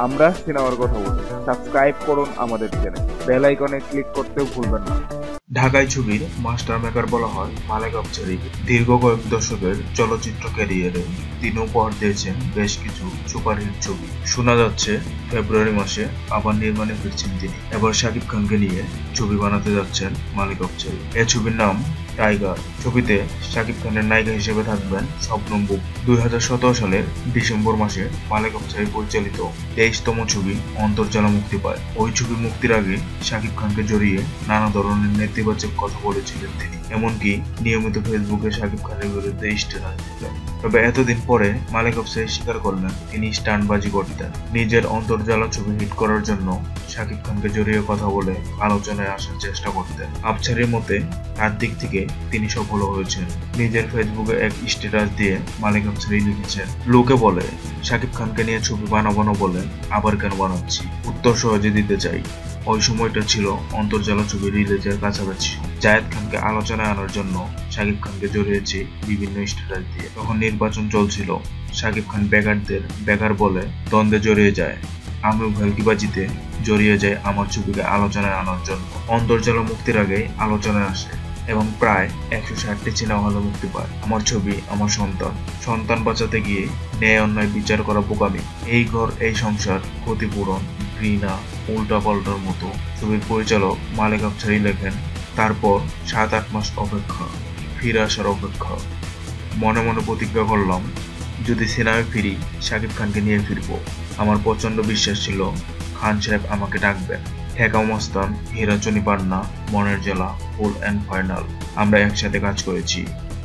আমরা সিনেমার কথা বলি। সাবস্ক্রাইব করুন আমাদের চ্যানেল, বেল আইকনে ক্লিক করতেও ভুলবেন না। ঢাকাই ছবির মাস্টার মেকার বলা হয় মালেক আফছারি। দীর্ঘ কয়েক দশকের চলচ্চিত্র ক্যারিয়ারে তিনি উপহার দিয়েছেন বেশ কিছু সুপারহিট ছবি। শোনা যাচ্ছে ফেব্রুয়ারি মাসে আবার নির্মাণে ফিরছেন তিনি। এবার শাকিব খানকে নিয়ে ছবি বানাতে যাচ্ছেন মালেক আফছারি। এই ছবির নাম টাইগার। ছবিতে শাকিব খানের নায়িকা হিসেবে থাকবেন শবনম বুবলি। 2017 সালের ডিসেম্বর মাসে মালেক আফছারি পরিচালিত 23তম ছবি অন্তর্জালা মুক্তি পায়। ওই ছবি মুক্তির আগে শাকিব খানকে জড়িয়ে নানা ধরনের নেতিবাচক কথা বলেছিলেন তিনি। এমনকি নিয়মিত ফেসবুকে শাকিব খানের বিরুদ্ধে স্ট্যাটাস দিতেন। তবে এতদিন পরে মালেক আফছারি স্বীকার করলেন তিনি স্টান্টবাজি করতেন। নিজের অন্তর্জালা ছবি হিট করার জন্য শাকিব খানকে জড়িয়ে কথা বলে আলোচনায় আসার চেষ্টা করতেন। আফছারির মতে তার দিক থেকে তিনি সফল হয়েছেন। নিজের ফেসবুকে এক স্ট্যাটাস দিয়ে মালেক আফছারি লিখেছেন, লোকে বলে শাকিব খানকে নিয়ে ছবি বানাবো না বলে আবার কেন বানাচ্ছি। উত্তর সহজে দিতে চাই, ওই সময়টা ছিল অন্তর্জালা ছবি রিলিজের কাছাকাছি। জায়েদ খানকে আলোচনায় আনার জন্য শাকিব খানকে জড়িয়েছি বিভিন্ন স্ট্যাটাস দিয়ে। তখন নির্বাচন চলছিল। শাকিব খান বেকার বলে দ্বন্দ্বে জড়িয়ে যায়। আমিও ভেলকিবাজিতে জড়িয়ে যাই আমার ছবিকে আলোচনায় আনার জন্য। অন্তর্জালা মুক্তির আগেই আলোচনায় আসে এবং প্রায় 160টি সিনেমা হলে মুক্তি পায়। আমার ছবি আমার সন্তান বাঁচাতে গিয়ে ন্যায় অন্যায় বিচার করা বোকামি, এই ঘর এই সংসার, ক্ষতিপূরণ, ঘৃণা, উল্টাপাল্টার মতো ছবির পরিচালক মালেক আফছারি লেখেন, তারপর 7-8 মাস অপেক্ষা, ফিরে আসার অপেক্ষা। মনে মনে প্রতিজ্ঞা করলাম যদি সিনেমায় ফিরি শাকিব খানকে নিয়ে ফিরবো। আমার প্রচন্ড বিশ্বাস ছিল খান সাহেব আমাকে ডাকবেন। ঠেকাও মস্তান, হীরাচনি পান্না, মনের জেলা, ফুল অ্যান্ড ফাইনাল আমরা একসাথে কাজ করেছি।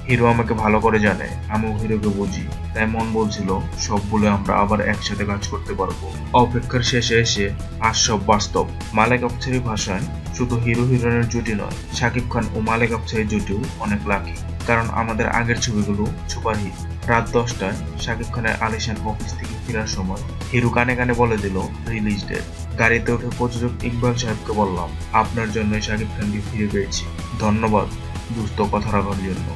হিরো আমাকে ভালো করে জানে, আমিও হিরোকে বুঝি, তাই মন বলছিল সব বলে আমরা আবার একসাথে কাজ করতে পারবো। অপেক্ষার শেষে এসে আজ সব বাস্তব। মালেক আফছারি ভাষায় শুধু হিরো হিরোইনের জুটি নয়, শাকিব খান ও মালেক আফছারির জুটিও অনেক লাকি। কারণ আমাদের আগের ছবিগুলো সুপারহিট। রাত 10টায় শাকিব খানের আলিশান অফিস থেকে ফেরার সময় হিরো কানে কানে বলে দিল রিলিজ ডেট। গাড়িতে উঠে প্রযোজক ইকবাল সাহেবকে বললাম, আপনার জন্য শাকিব খানকে ফিরে পেয়েছি, ধন্যবাদ দোস্ত কথা রাখার জন্য।